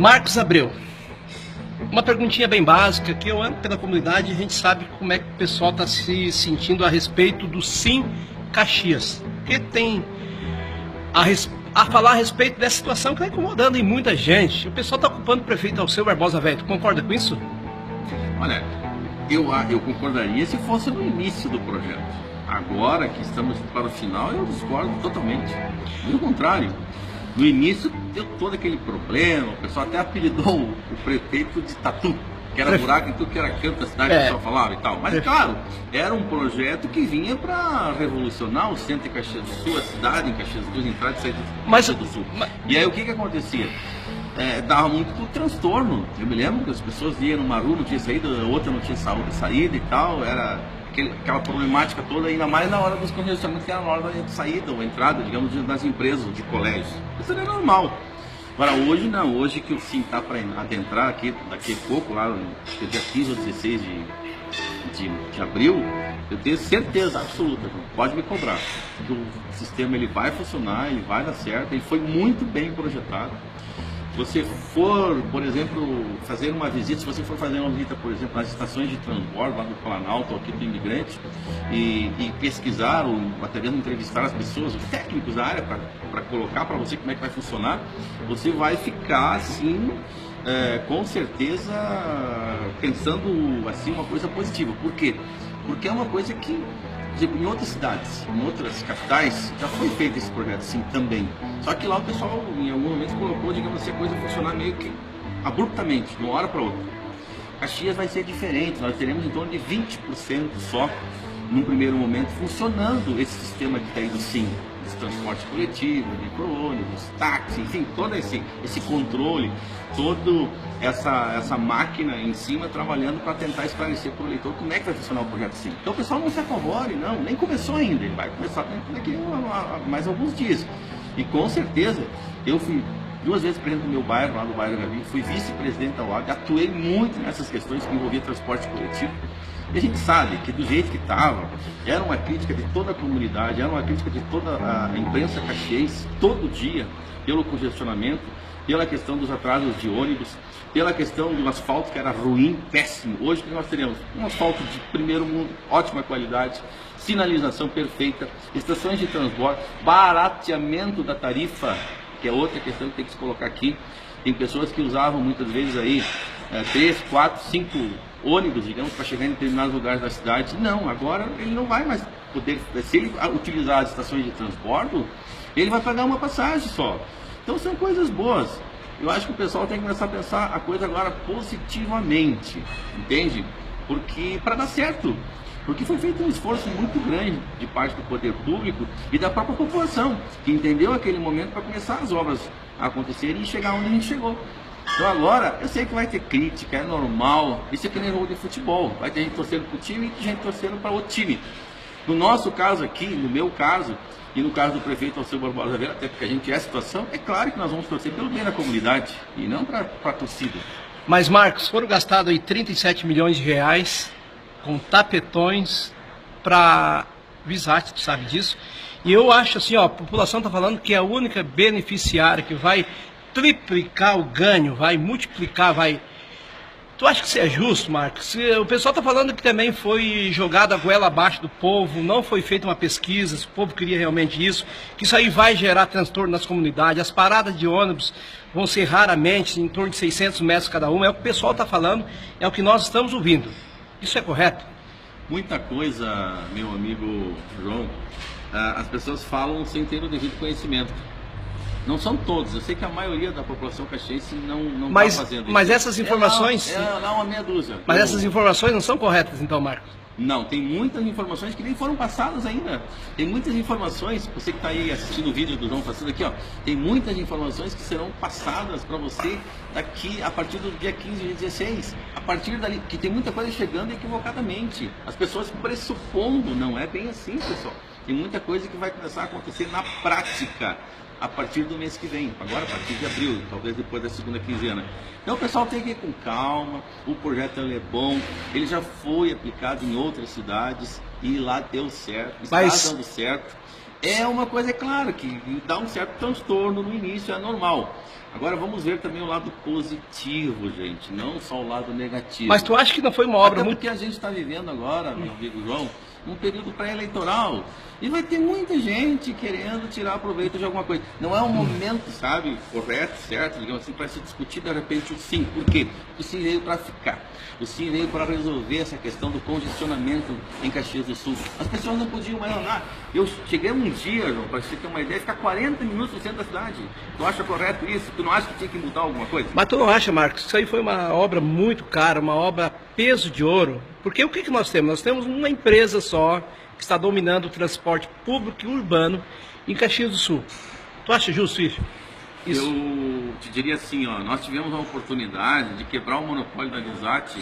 Marcos Abreu, uma perguntinha bem básica, que eu ando pela comunidade e a gente sabe como é que o pessoal está se sentindo a respeito do Sim Caxias. Porque tem a falar a respeito dessa situação que está incomodando em muita gente. O pessoal está ocupando o prefeito Alceu Barbosa Velho. Tu concorda com isso? Olha, eu concordaria se fosse no início do projeto. Agora que estamos para o final, eu discordo totalmente. Pelo contrário, no início deu todo aquele problema, o pessoal até apelidou o prefeito de Tatu, que era buraco em tudo que era canto da cidade, o pessoal falava e tal. Mas claro, era um projeto que vinha para revolucionar o centro de Caxias do Sul, a cidade em Caxias do Sul, entrada e saída de Caxias do Sul. E aí o que acontecia? Dava muito transtorno. Eu me lembro que as pessoas iam numa rua, não tinha saída, outra não tinha saída e tal, era aquela problemática toda, ainda mais na hora dos congestionamentos, que era na hora da saída ou entrada, digamos, das empresas, de colégios. Isso era normal. Agora hoje não, hoje que o Sim está para adentrar aqui, daqui a pouco, lá no dia 15 ou 16 de abril, eu tenho certeza absoluta, pode me cobrar, que o sistema ele vai funcionar, ele vai dar certo, ele foi muito bem projetado. Se você for, por exemplo, fazer uma visita, se você for fazer uma visita, por exemplo, nas estações de transbordo lá do Planalto, aqui do Imigrante, e pesquisar ou até mesmo entrevistar as pessoas, os técnicos da área, para colocar para você como é que vai funcionar, você vai ficar assim, com certeza, pensando assim uma coisa positiva. Por quê? Porque é uma coisa que, por exemplo, em outras cidades, em outras capitais, já foi feito esse projeto assim também. Só que lá o pessoal, em algum momento, colocou, digamos assim, a coisa funcionar meio que abruptamente, de uma hora para outra. Caxias vai ser diferente, nós teremos em torno de 20% só, num primeiro momento, funcionando esse sistema que está aí do Sim, de transporte coletivo, micro-ônibus, táxi, enfim, todo esse controle, toda essa máquina em cima trabalhando para tentar esclarecer para o eleitor como é que vai funcionar o projeto Sim. Então o pessoal não se acovore, não, nem começou ainda, ele vai começar daqui a mais alguns dias. E com certeza, eu fui 2 vezes presidente do meu bairro, lá do bairro Gavi, fui vice-presidente da UAB, atuei muito nessas questões que envolviam transporte coletivo. E a gente sabe que do jeito que estava, era uma crítica de toda a comunidade, era uma crítica de toda a imprensa caxiense, todo dia, pelo congestionamento, pela questão dos atrasos de ônibus, pela questão do asfalto que era ruim, péssimo. Hoje que nós teremos um asfalto de primeiro mundo, ótima qualidade, sinalização perfeita, estações de transbordo, barateamento da tarifa, que é outra questão que tem que se colocar aqui. Tem pessoas que usavam muitas vezes aí 3, 4, 5 ônibus, digamos, para chegar em determinados lugares da cidade. Não, agora ele não vai mais poder, se ele utilizar as estações de transbordo, ele vai pagar uma passagem só. Então são coisas boas. Eu acho que o pessoal tem que começar a pensar a coisa agora positivamente, entende? Porque para dar certo, porque foi feito um esforço muito grande de parte do poder público e da própria população, que entendeu aquele momento para começar as obras a acontecerem e chegar onde a gente chegou. Então agora, eu sei que vai ter crítica, é normal, isso é que nem jogo de futebol, vai ter gente torcendo para o time e gente torcendo para outro time. No nosso caso aqui, no meu caso, e no caso do prefeito Alceu Barbosa Velho, até porque a gente é a situação, é claro que nós vamos torcer pelo bem da comunidade e não para a torcida. Mas Marcos, foram gastados aí 37 milhões de reais com tapetões para Visate, tu sabe disso? E eu acho assim, ó, a população está falando que é a única beneficiária que vai triplicar o ganho, vai multiplicar, vai... Tu acha que isso é justo, Marcos? O pessoal está falando que também foi jogado a goela abaixo do povo, não foi feita uma pesquisa, se o povo queria realmente isso, que isso aí vai gerar transtorno nas comunidades, as paradas de ônibus vão ser raramente, em torno de 600 metros cada uma, é o que o pessoal está falando, é o que nós estamos ouvindo. Isso é correto? Muita coisa, meu amigo João, as pessoas falam sem ter o devido conhecimento. Não são todos, eu sei que a maioria da população caxiense não está fazendo isso. Mas essas informações... É uma meia dúzia. Mas essas informações não são corretas então, Marcos? Não, tem muitas informações que nem foram passadas ainda. Tem muitas informações, você que está aí assistindo o vídeo do João passando aqui, ó, tem muitas informações que serão passadas para você daqui a partir do dia 15 e 16. A partir dali, que tem muita coisa chegando equivocadamente. As pessoas pressupondo, não é bem assim, pessoal. Tem muita coisa que vai começar a acontecer na prática a partir do mês que vem, agora a partir de abril, talvez depois da segunda quinzena. Então o pessoal tem que ir com calma, o projeto ele é bom, ele já foi aplicado em outras cidades e lá deu certo, está dando certo. É uma coisa, é claro, que dá um certo transtorno no início, é normal. Agora vamos ver também o lado positivo, gente, não só o lado negativo. Mas tu acha que não foi uma obra Até muito... porque a gente está vivendo agora, meu amigo João, um período pré-eleitoral. E vai ter muita gente querendo tirar proveito de alguma coisa. Não é um momento, sabe, correto, certo, digamos assim, para se discutir de repente o sim. Por quê? O sim veio para ficar. O sim veio para resolver essa questão do congestionamento em Caxias do Sul. As pessoas não podiam mais andar. Eu cheguei um dia, João, para você ter uma ideia, ficar 40 minutos no centro da cidade. Tu acha correto isso? Tu não acha que tinha que mudar alguma coisa? Mas tu não acha, Marcos, isso aí foi uma obra muito cara, uma obra peso de ouro? Porque o que nós temos? Nós temos uma empresa só que está dominando o transporte público e urbano em Caxias do Sul. Tu acha justo isso? Eu te diria assim, ó, nós tivemos a oportunidade de quebrar o monopólio da Lisat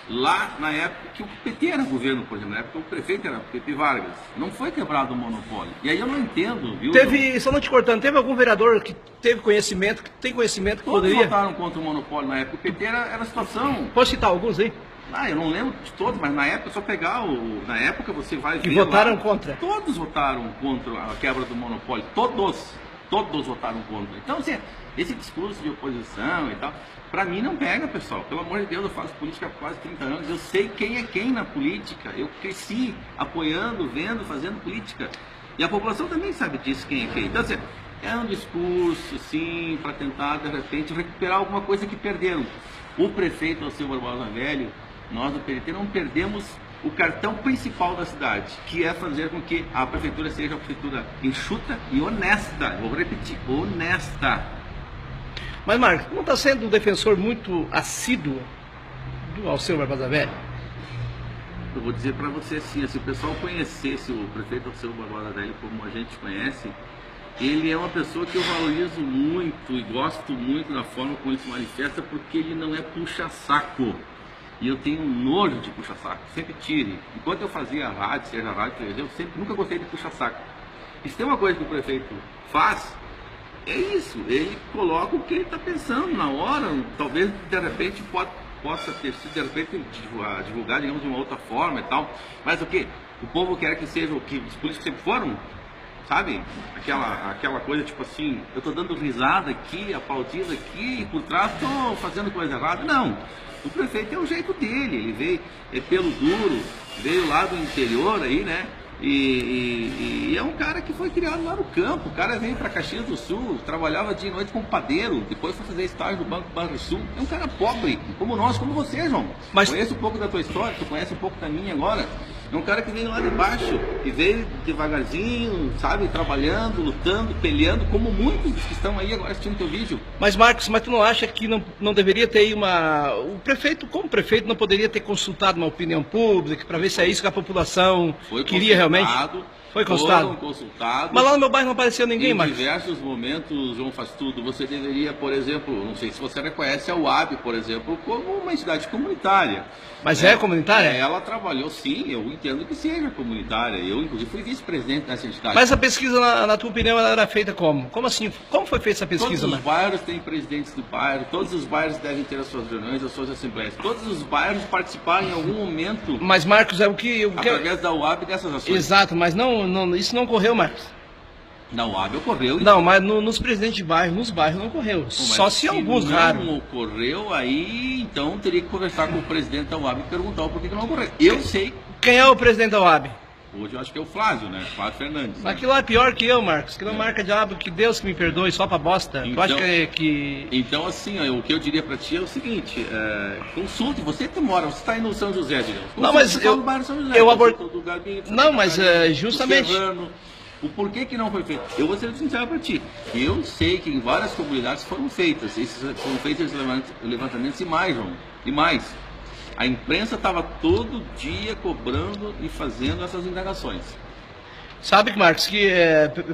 lá na época que o PT era governo, por exemplo, na época o prefeito era Pepe Vargas. Não foi quebrado o monopólio. E aí eu não entendo, viu? Teve, só não te cortando, teve algum vereador que teve conhecimento, que tem conhecimento que Todos poderia... votaram contra o monopólio na época. O PT era a situação. Pode citar alguns aí? Ah, eu não lembro de todos, mas na época é só pegar o... Na época você vai ver Que votaram lá, contra. Todos votaram contra a quebra do monopólio. Todos votaram contra. Então, assim, esse discurso de oposição e tal, pra mim não pega, pessoal. Pelo amor de Deus, eu faço política há quase 30 anos. Eu sei quem é quem na política. Eu cresci apoiando, vendo, fazendo política. E a população também sabe disso, quem é quem. Então, assim, é um discurso, sim, para tentar, de repente, recuperar alguma coisa que perderam. O prefeito Alceu Barbosa Velho, nós do PDT não perdemos o cartão principal da cidade, que é fazer com que a prefeitura seja uma prefeitura enxuta e honesta. Vou repetir, honesta. Mas, Marcos, não está sendo um defensor muito assíduo do Alceu Barbosa Velho? Eu vou dizer para você assim, se o pessoal conhecesse o prefeito Alceu Barbosa Velho como a gente conhece, ele é uma pessoa que eu valorizo muito e gosto muito da forma como ele se manifesta, porque ele não é puxa-saco. E eu tenho um nojo de puxa-saco, sempre tire. Enquanto eu fazia rádio, seja rádio, eu nunca gostei de puxa-saco. E se tem uma coisa que o prefeito faz, é isso, ele coloca o que ele está pensando na hora, talvez de repente possa ter sido de repente divulgar, digamos, de uma outra forma e tal. Mas o que? O povo quer que seja o que os políticos sempre foram, sabe? Aquela coisa tipo assim, eu estou dando risada aqui, aplaudindo aqui, e por trás estou fazendo coisa errada. Não. O prefeito é o jeito dele, ele veio pelo duro, veio lá do interior aí, né? E é um cara que foi criado lá no campo. O cara veio para Caxias do Sul, trabalhava dia e noite como padeiro, depois foi fazer estágio no Banco Banrisul. É um cara pobre, como nós, como você, João. Mas... Conheço um pouco da tua história, tu conhece um pouco da minha agora. É um cara que veio lá de baixo, que veio devagarzinho, sabe, trabalhando, lutando, peleando, como muitos que estão aí agora assistindo teu vídeo. Mas, Marcos, tu não acha que não deveria ter aí uma... O prefeito, como prefeito, não poderia ter consultado uma opinião pública para ver se é isso que a população queria realmente? Foi consultado? Foram consultados. Mas lá no meu bairro não apareceu ninguém, Marcos. Em diversos momentos, João Faz Tudo, você deveria, por exemplo, não sei se você reconhece a UAB, por exemplo, como uma entidade comunitária. Mas é comunitária? Ela trabalhou, sim, eu entendo que seja comunitária. Eu, inclusive, fui vice-presidente dessa entidade. Mas a pesquisa, na tua opinião, ela era feita como? Como assim? Como foi feita essa pesquisa? Todos os bairros têm presidentes do bairro, todos os bairros devem ter as suas reuniões, as suas assembleias. Todos os bairros participaram em algum momento. Mas, Marcos, é o que... Através da UAB dessas ações. Exato, mas isso não ocorreu, Marcos. Na UAB ocorreu. Não, mas nos presidentes de bairro, nos bairros não ocorreu. Só se alguns raros. Se não ocorreu, aí então teria que conversar com o presidente da UAB e perguntar o porquê que não ocorreu. Eu sei. Quem é o presidente da UAB? Hoje eu acho que é o Flávio, né? Flávio Fernandes. Mas aquilo lá é pior que eu, Marcos. Que não marca diabo, que Deus que me perdoe, só pra bosta. Então, tu acha que... Então, assim, ó, o que eu diria pra ti é o seguinte, consulte, você que mora, você tá aí no São José, digamos. Não, mas no bairro São José, não, mas justamente... O porquê que não foi feito? Eu vou ser sincero para ti. Eu sei que em várias comunidades foram feitas. Foram feitos levantamentos e mais, João. E mais. A imprensa estava todo dia cobrando e fazendo essas indagações. Sabe, Marcos, que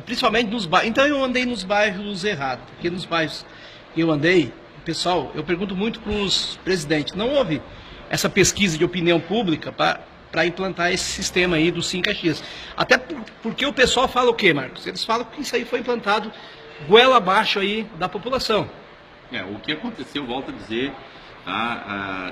principalmente nos bairros... Então eu andei nos bairros errados. Porque nos bairros que eu andei, pessoal, eu pergunto muito para os presidentes. Não houve essa pesquisa de opinião pública para implantar esse sistema aí do Sim Caxias. Até porque o pessoal fala o quê, Marcos? Eles falam que isso aí foi implantado goela abaixo aí da população. O que aconteceu, volto a dizer...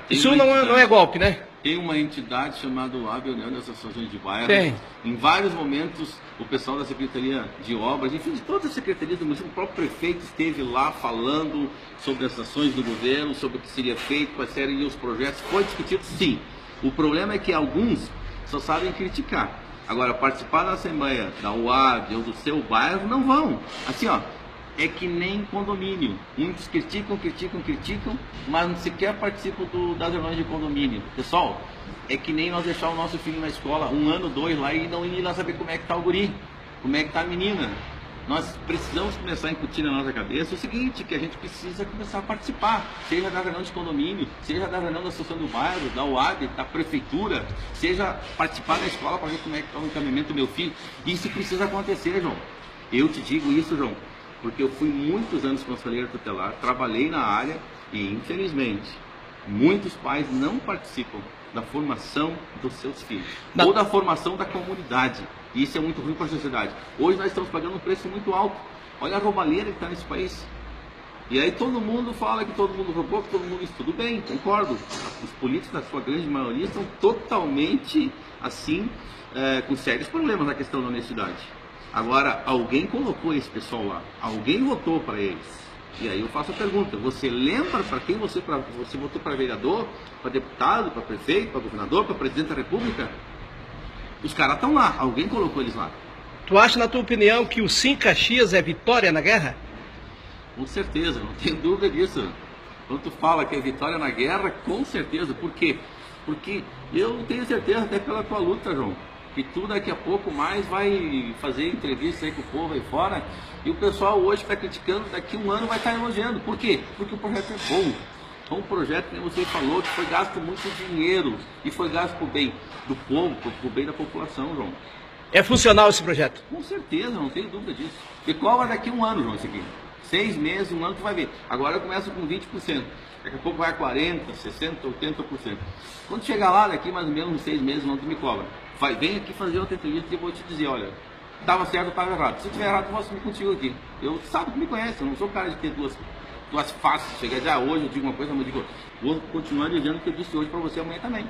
Isso não é golpe, né? Tem uma entidade chamada UAB, União das Associações de Bairros. Tem. Em vários momentos, o pessoal da Secretaria de Obras, enfim, de todas as secretarias do município, o próprio prefeito esteve lá falando sobre as ações do governo, sobre o que seria feito, quais seriam os projetos. Foi discutido, sim. O problema é que alguns só sabem criticar. Agora, participar da Assembleia da UAB ou do seu bairro, não vão. Assim, ó, é que nem condomínio. Muitos criticam, mas sequer participam das reuniões de condomínio. Pessoal, é que nem nós deixar o nosso filho na escola 1 ano, 2 lá e não ir lá saber como é que tá o guri, como é que tá a menina. Nós precisamos começar a incutir na nossa cabeça o seguinte, que a gente precisa começar a participar, seja da reunião de condomínio, seja da reunião da associação do bairro, da UAB, da prefeitura, seja participar da escola para ver como é que está o encaminhamento do meu filho. Isso precisa acontecer, João. Eu te digo isso, João, porque eu fui muitos anos conselheiro tutelar, trabalhei na área e, infelizmente, muitos pais não participam da formação dos seus filhos, ou da formação da comunidade. E isso é muito ruim para a sociedade. Hoje nós estamos pagando um preço muito alto. Olha a roubalheira que está nesse país. E aí todo mundo fala que todo mundo roubou, que todo mundo isso. Tudo bem, concordo. Os políticos, na sua grande maioria, estão totalmente, assim, com sérios problemas na questão da honestidade. Agora, alguém colocou esse pessoal lá. Alguém votou para eles. E aí eu faço a pergunta, você lembra para quem você votou para vereador, para deputado, para prefeito, para governador, para presidente da república? Os caras estão lá, alguém colocou eles lá. Tu acha, na tua opinião, que o Sim Caxias é vitória na guerra? Com certeza, não tenho dúvida disso. Quando tu fala que é vitória na guerra, com certeza. Por quê? Porque eu tenho certeza, até pela tua luta, João, que tu daqui a pouco mais vai fazer entrevista aí com o povo aí fora, e o pessoal hoje está criticando, daqui a 1 ano vai estar elogiando. Por quê? Porque o projeto é bom. É um projeto, como você falou, que foi gasto muito dinheiro e foi gasto por bem do povo, por bem da população, João. É funcional esse projeto? Com certeza, não tenho dúvida disso. E qual vai daqui a 1 ano, João, isso aqui? 6 meses, 1 ano, tu vai ver. Agora eu começo com 20%. Daqui a pouco vai a 40%, 60%, 80%. Quando chegar lá, daqui mais ou menos uns 6 meses, não tu me cobra. Vem aqui fazer outra entrevista e eu vou te dizer, olha, estava certo ou estava errado. Se tiver errado, eu vou assumir contigo aqui. Eu sabe que me conhece, eu não sou o cara de ter duas faces. Chegar e dizer, hoje eu digo uma coisa, amanhã eu digo, vou continuar dizendo o que eu disse hoje para você amanhã também.